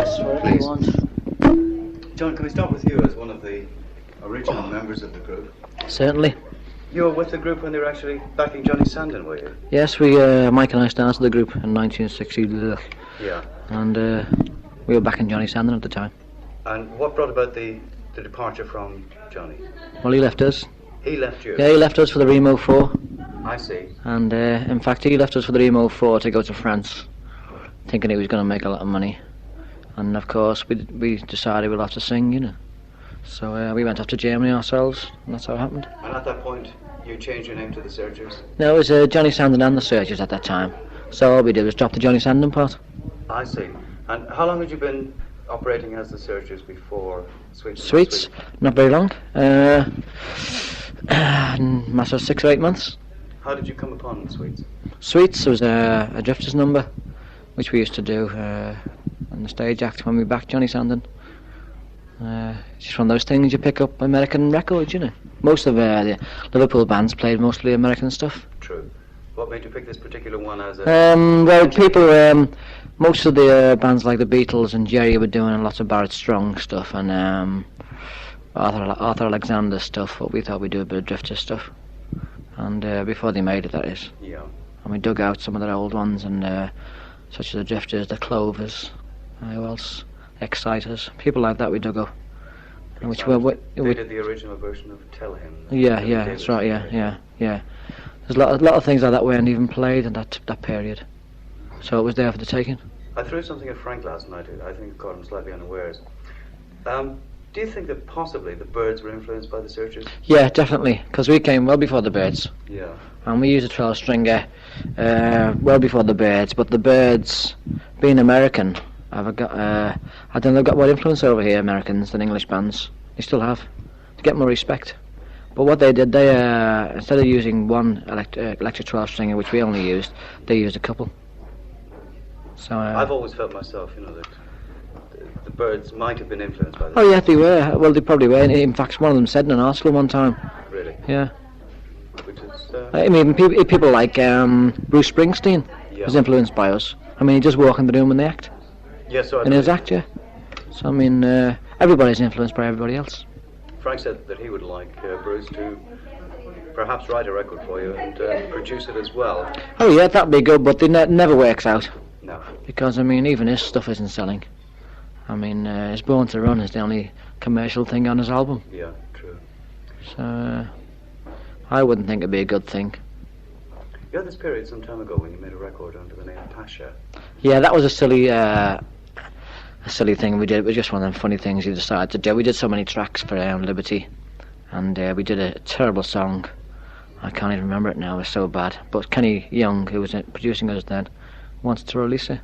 Yes, whatever you want. John, can we start with you as one of the original members of the group? Certainly. You were with the group when they were actually backing Johnny Sandon, were you? Yes, Mike and I started the group in 1960. Yeah. And we were backing Johnny Sandon at the time. And what brought about the departure from Johnny? Well, he left us. He left you? Yeah, he left us for the Remo 4. I see. And in fact, he left us for the Remo 4 to go to France, thinking he was going to make a lot of money. And of course, we decided we'll have to sing, you know. So we went off to Germany ourselves, and that's how it happened. And at that point, you changed your name to the Searchers? No, it was Johnny Sandon and the Searchers at that time. So all we did was drop the Johnny Sandon part. I see. And how long had you been operating as the Searchers before Sweets? Sweets? Not very long. Matter of 6 or 8 months. How did you come upon Sweets? Sweets was a drifter's number, which we used to do on the stage act when we backed Johnny Sandon. It's just one of those things you pick up American records, you know. Most of the Liverpool bands played mostly American stuff. True. What made you pick this particular one as a... well, people, most of the bands like the Beatles and Jerry were doing lots of Barrett Strong stuff and Arthur Alexander stuff, but we thought we'd do a bit of drifter stuff. And before they made it, that is. Yeah. And we dug out some of their old ones, and such as the Drifters, the Clovers, who else? Exciters, people like that we dug up. They did the original version of Tell Him. Yeah, that's right. Yeah. There's a lot of things like that weren't even played in that period, so it was there for the taking. I threw something at Frank last night. I think it caught him slightly unawares. Do you think that possibly the Byrds were influenced by the Searchers? Yeah, definitely, because we came well before the Byrds. Yeah. And we used a 12-stringer well before the Byrds, but the Byrds, being American, I don't know, they've got more influence over here, Americans, than English bands. They still have. To get more respect. But what they did, they instead of using one electric 12-stringer, which we only used, they used a couple. So I've always felt myself, you know, that the Byrds might have been influenced by that. Oh yeah, they were. Well, they probably were. In fact, one of them said in an article one time. Really? Yeah. Which is... I mean, people like Bruce Springsteen was influenced by us. I mean, he just walk in the room and they act. Yes, so in his act, yeah. So I mean, everybody's influenced by everybody else. Frank said that he would like Bruce to perhaps write a record for you and produce it as well. Oh yeah, that'd be good, but it never works out. No. Because I mean, even his stuff isn't selling. I mean, his Born to Run is the only commercial thing on his album. Yeah, true. So I wouldn't think it'd be a good thing. You had this period some time ago when you made a record under the name Pasha. Yeah, that was a silly thing we did. It was just one of them funny things you decided to do. We did so many tracks for Liberty, and we did a terrible song. I can't even remember it now, it was so bad. But Kenny Young, who was producing us then, wanted to release it.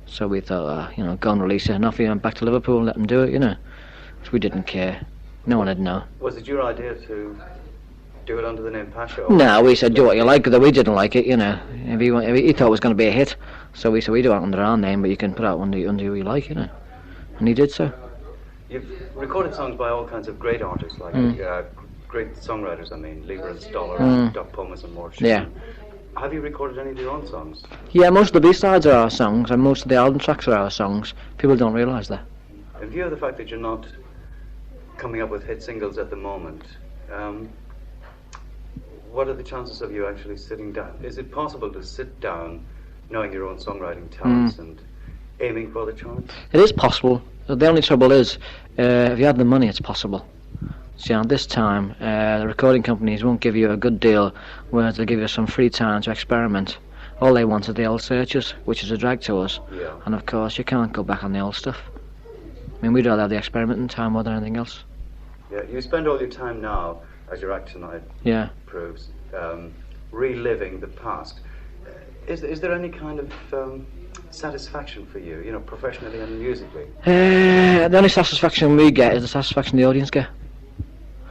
So we thought, go and release it, and off we went back to Liverpool and let them do it, you know. So we didn't care. No one had known. Was it your idea to do it under the name Pasha? No, we said do what you like, though we didn't like it, you know. If he thought it was going to be a hit, so we said we do it under our name, but you can put out under who you like, you know. And he did so. You've recorded songs by all kinds of great artists, like great songwriters, I mean, Lieber and Stoller, and Doc Pomus and Mort. Yeah. Have you recorded any of your own songs? Yeah, most of the B-sides are our songs, and most of the album tracks are our songs. People don't realise that. In view of the fact that you're not coming up with hit singles at the moment, what are the chances of you actually sitting down? Is it possible to sit down knowing your own songwriting talents and aiming for the charts? It is possible. The only trouble is, if you have the money, it's possible. See, at this time, the recording companies won't give you a good deal, whereas they'll give you some free time to experiment. All they want is the old Searchers, which is a drag to us. Yeah. And of course, you can't go back on the old stuff. I mean, we'd rather have the experimenting time more than anything else. Yeah, you spend all your time now, as your act tonight proves, reliving the past. Is there any kind of satisfaction for you, you know, professionally and musically? The only satisfaction we get is the satisfaction the audience get.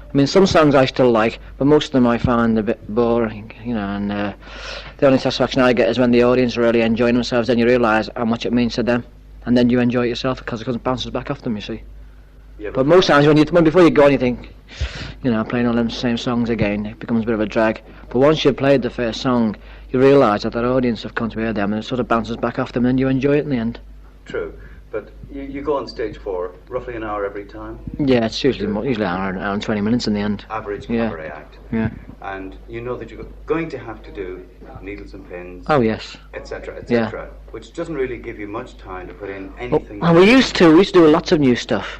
I mean, some songs I still like, but most of them I find a bit boring, you know, and the only satisfaction I get is when the audience are really enjoying themselves, then you realise how much it means to them, and then you enjoy it yourself because it bounces back off them, you see. Yeah, but most times before you go on you think, you know, playing all them same songs again, it becomes a bit of a drag. But once you've played the first song, you realise that audience have come to hear them, and it sort of bounces back off them, and then you enjoy it in the end. True. But you go on stage for roughly an hour every time? Yeah, it's usually an hour and 20 minutes in the end. Average cabaret act. Yeah. And you know that you're going to have to do needles and pins. Oh, yes. Etc., etc., which doesn't really give you much time to put in anything. Well, we used to do lots of new stuff.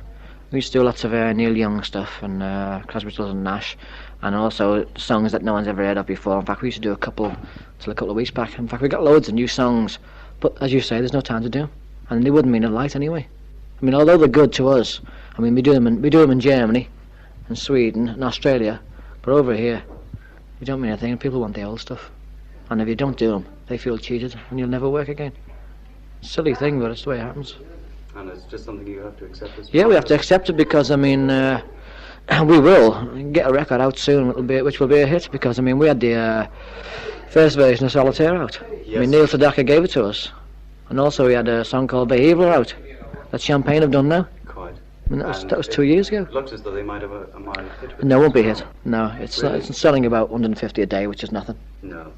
We used to do lots of Neil Young stuff and Crosby, Stills and Nash, and also songs that no one's ever heard of before. In fact, we used to do a couple till a couple of weeks back. In fact, we got loads of new songs, but as you say, there's no time to do them, and they wouldn't mean a light anyway. I mean, although they're good to us, I mean, we do them in Germany, and Sweden, and Australia, but over here, we don't mean anything. And people want the old stuff, and if you don't do them, they feel cheated, and you'll never work again. Silly thing, but it's the way it happens. And it's just something you have to accept. Yeah, we have to accept it because, I mean, we will get a record out soon, which will be a hit, because, I mean, we had the first version of Solitaire out. Yes. I mean, Neil Sedaka gave it to us. And also we had a song called Behaviour out, that Champagne have done now. Quite. I mean, that was 2 years ago. It looks as though they might have a minor hit. No, it won't be a hit. No, it's selling about 150 a day, which is nothing. No.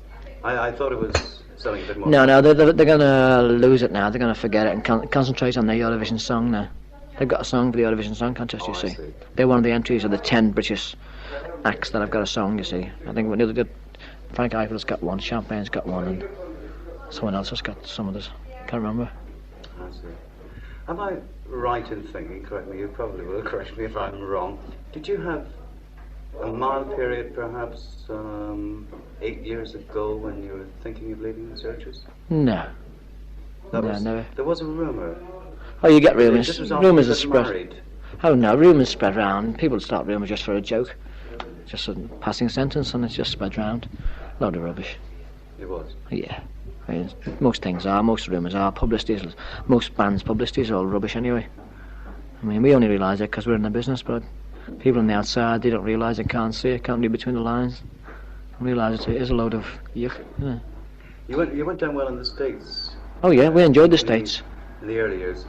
I thought it was selling a bit more. No, they're going to lose it now. They're going to forget it and concentrate on their Eurovision song now. They've got a song for the Eurovision Song Contest, you see. They're one of the entries of the 10 British acts that have got a song, you see. I think Frank Eiffel's got one, Champagne's got one, and someone else has got some others. Can't remember. I see. Am I right in thinking, correct me, you probably will correct me if I'm wrong, did you have a mild period perhaps 8 years ago when you were thinking of leaving the Searchers? No. Never. There was a rumour. Oh, you get rumours. Rumours are spread. Married. Oh no, rumours spread round. People start rumours just for a joke. Just a passing sentence and it's just spread round. A load of rubbish. It was? Yeah. I mean, most things are, most rumours are, publicities, most bands' publicities are all rubbish anyway. I mean, we only realise it because we're in the business, but people on the outside, they don't realise it, can't see it, can't read between the lines. Realise it is a load of yuck, isn't it? You went down well in the States. Oh yeah, we enjoyed the States. In the early years.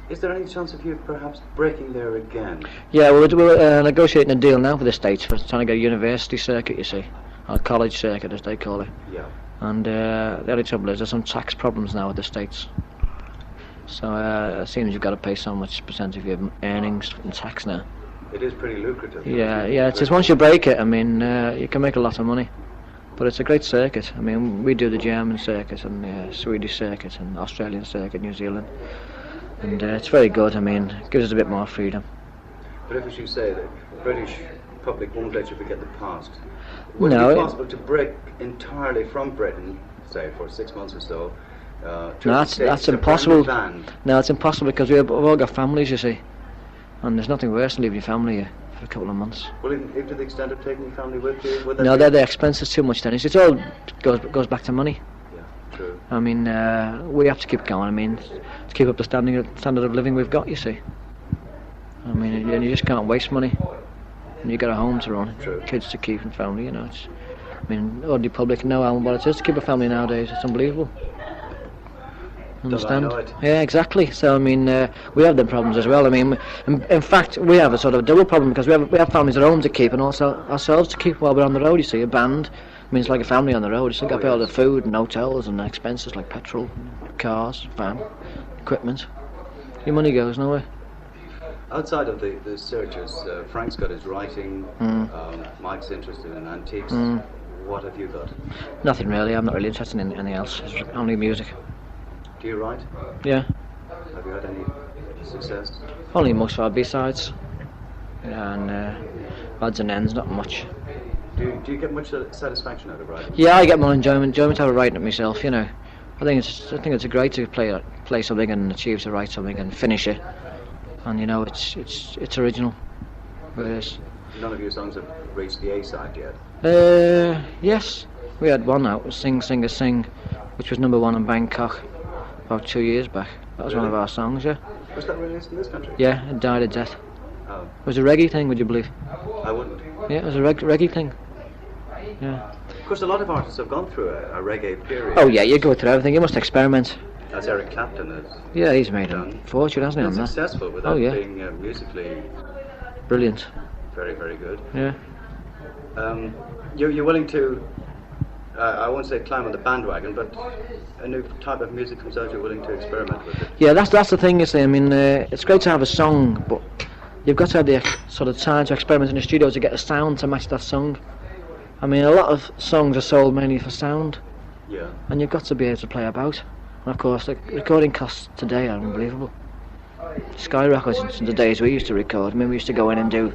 Is there any chance of you perhaps breaking there again? Yeah, we're negotiating a deal now for the States, for trying to get a university circuit, you see. Or college circuit, as they call it. Yeah. And the only trouble is there's some tax problems now with the States. So it seems you've got to pay so much percent of your earnings in tax now. It is pretty lucrative. Yeah, it's just once you break it, I mean, you can make a lot of money. But it's a great circuit. I mean, we do the German circuit and the Swedish circuit and Australian circuit, New Zealand. And it's very good. I mean, it gives us a bit more freedom. But if, as you say, the British public won't let you forget the past, would it be possible to break entirely from Britain, say, for 6 months or so, no, that's impossible. No, it's impossible because we've all got families, you see. And there's nothing worse than leaving your family here for a couple of months. Well, even to the extent of taking your family with you? No, the expense is too much then. It all goes back to money. Yeah, true. I mean, we have to keep going. I mean, to keep up the standard of living we've got, you see. I mean, you just can't waste money. And you got a home to run, true. Kids to keep and family, you know. I mean, ordinary public know what it is to keep a family nowadays. It's unbelievable. Understand? Don't I know it? Yeah, exactly. So I mean, we have them problems as well. I mean, in fact, we have a sort of double problem because we have families at home to keep and also ourselves to keep while we're on the road. You see, a band. I mean, it's like a family on the road. You still got to pay all the food and hotels and expenses like petrol, cars, van, equipment. Your money goes nowhere. Outside of the Searchers, Frank's got his writing. Mike's interested in antiques. What have you got? Nothing really. I'm not really interested in anything else. It's only music. Do you write? Yeah. Have you had any success? Only most of our B-sides. And odds and ends, not much. Do you get much satisfaction out of writing? Yeah, I get more enjoyment out of writing it myself, you know. I think it's great to play something and achieve to write something and finish it. And you know, it's original. It is. None of your songs have reached the A-side yet? Yes. We had one out, Sing Singer Sing, which was #1 in Bangkok about 2 years back. That was one of our songs, yeah. Was that released in this country? Yeah, it died a death. Oh. It was a reggae thing, would you believe? I wouldn't. Yeah, it was a reggae thing. Yeah. Of course, a lot of artists have gone through a reggae period. Oh yeah, you go through everything. You must experiment. As Eric Clapton has. Yeah, he's made a fortune, hasn't he? Been successful without being musically brilliant. Very, very good. Yeah. You're willing to I won't say climb on the bandwagon, but a new type of music comes out, you're willing to experiment with it. Yeah, that's the thing, you see. I mean, it's great to have a song, but you've got to have the sort of time to experiment in the studio to get the sound to match that song. I mean, a lot of songs are sold mainly for sound, Yeah. and you've got to be able to play about. And of course, the recording costs today are unbelievable. Skyrockets in the days we used to record. I mean, we used to go in and do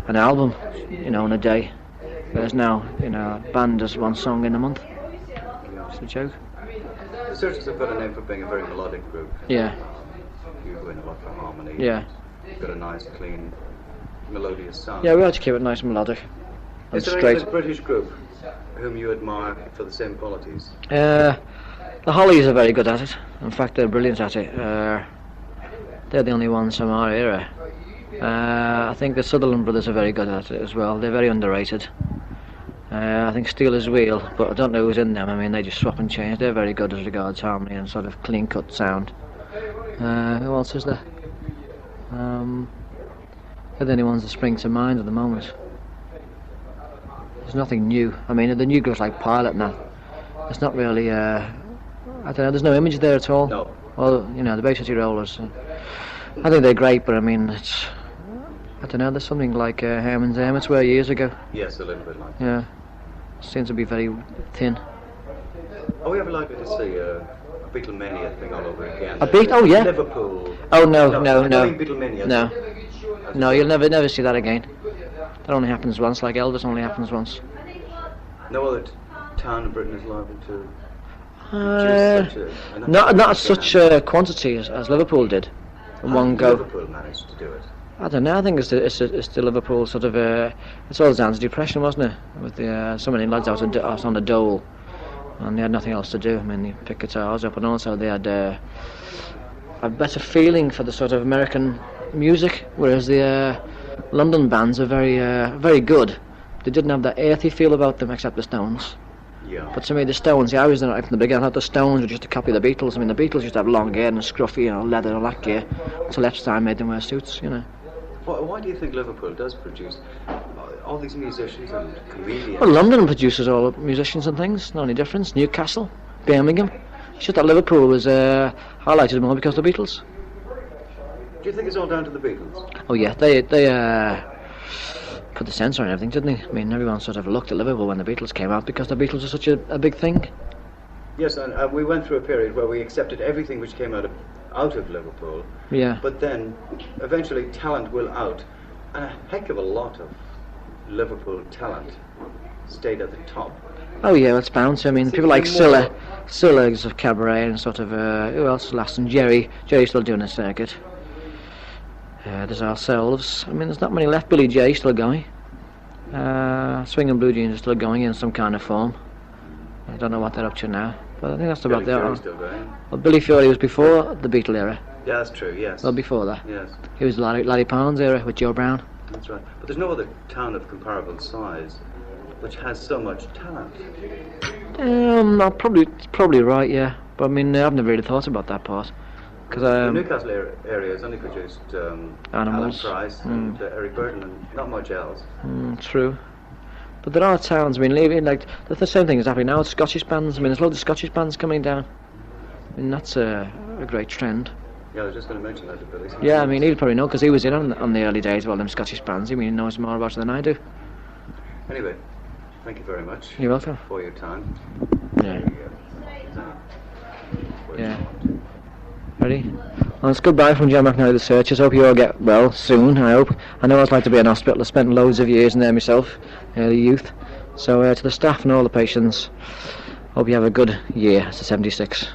an album, in a day. Whereas now, a band does one song in a month. It's a joke. The Searchers have got a name for being a very melodic group. Yeah. You go in a lot for harmony. Yeah. You've got a nice, clean, melodious sound. Yeah, we like to keep it nice and melodic. Is there any other British group whom you admire for the same qualities? The Hollies are very good at it. In fact, they're brilliant at it. They're the only ones from our era. I think the Sutherland brothers are very good at it as well. They're very underrated. I think Steelers Wheel, but I don't know who's in them. I mean, they just swap and change. They're very good as regards harmony and sort of clean-cut sound. Who else is there? They're the only ones that spring to mind at the moment. There's nothing new. I mean, the new groups like Pilot and that, it's not really, I don't know, there's no image there at all. No. Well, the Bay City Rollers, I think they're great, but I mean, I don't know, there's something like Herman's Hermits were years ago. Yes, a little bit like that. Yeah. Seems to be very thin. Are we ever likely to see a Beatlemania thing all over again? Oh yeah. Liverpool. Oh no. I mean Beatlemania. No, you'll never see that again. That only happens once, like Elvis only happens once. No other town in Britain is liable to. Not such a quantity as Liverpool did in one go. Liverpool managed to do it. I don't know. I think it's the Liverpool sort of. It's all down to depression, wasn't it? With so many lads out on the dole, and they had nothing else to do. I mean, they picked guitars up, and also they had a better feeling for the sort of American music, whereas the London bands are very good. They didn't have that earthy feel about them, except the Stones. Yeah. But to me, the Stones, I was right from the beginning. I thought the Stones were just a copy of the Beatles. I mean, the Beatles used to have long hair and scruffy, leather and that gear, until Epstein made them wear suits, Why do you think Liverpool does produce all these musicians and comedians? Well, London produces all the musicians and things. No only difference. Newcastle, Birmingham. It's just that Liverpool was highlighted more because of the Beatles. Do you think it's all down to the Beatles? Oh yeah, they put the censor on everything, didn't they? I mean, everyone sort of looked at Liverpool when the Beatles came out because the Beatles were such a big thing. Yes, and we went through a period where we accepted everything which came out of Liverpool. Yeah. But then, eventually, talent will out, and a heck of a lot of Liverpool talent stayed at the top. Oh yeah, it's bound to. I mean, people like Silla's of Cabaret and sort of who else? Last and Jerry's still doing a circuit. There's ourselves. I mean, there's not many left. Billy J still going. Swing and Blue Jeans are still going in some kind of form. I don't know what they're up to now, but I think that's about Billy still going. Well, Billy Fury was before the Beatle era. Yeah, that's true. Yes. Well, before that. Yes. He was Larry Pound's era with Joe Brown. That's right. But there's no other town of comparable size which has so much talent. Probably right. Yeah, but I mean, I've never really thought about that part. Because the Newcastle area has only produced Animals. Alan Price and Eric Burden, and not much else. True. But there are towns. I mean, that's the same thing is happening now with Scottish bands. I mean, there's loads of Scottish bands coming down. I mean, that's a great trend. Yeah, I was just going to mention that to Billy. Yeah, I mean, he'll probably know because he was in on the early days of all them Scottish bands. I mean, he knows more about it than I do. Anyway, thank you very much. You're welcome. For your time. Yeah. Yeah. Ready? Well, it's goodbye from John McNally, the Searchers. Hope you all get well soon, I hope. I know what it's like to be in hospital. I spent loads of years in there myself, early youth. So to the staff and all the patients, hope you have a good year. It's a 76.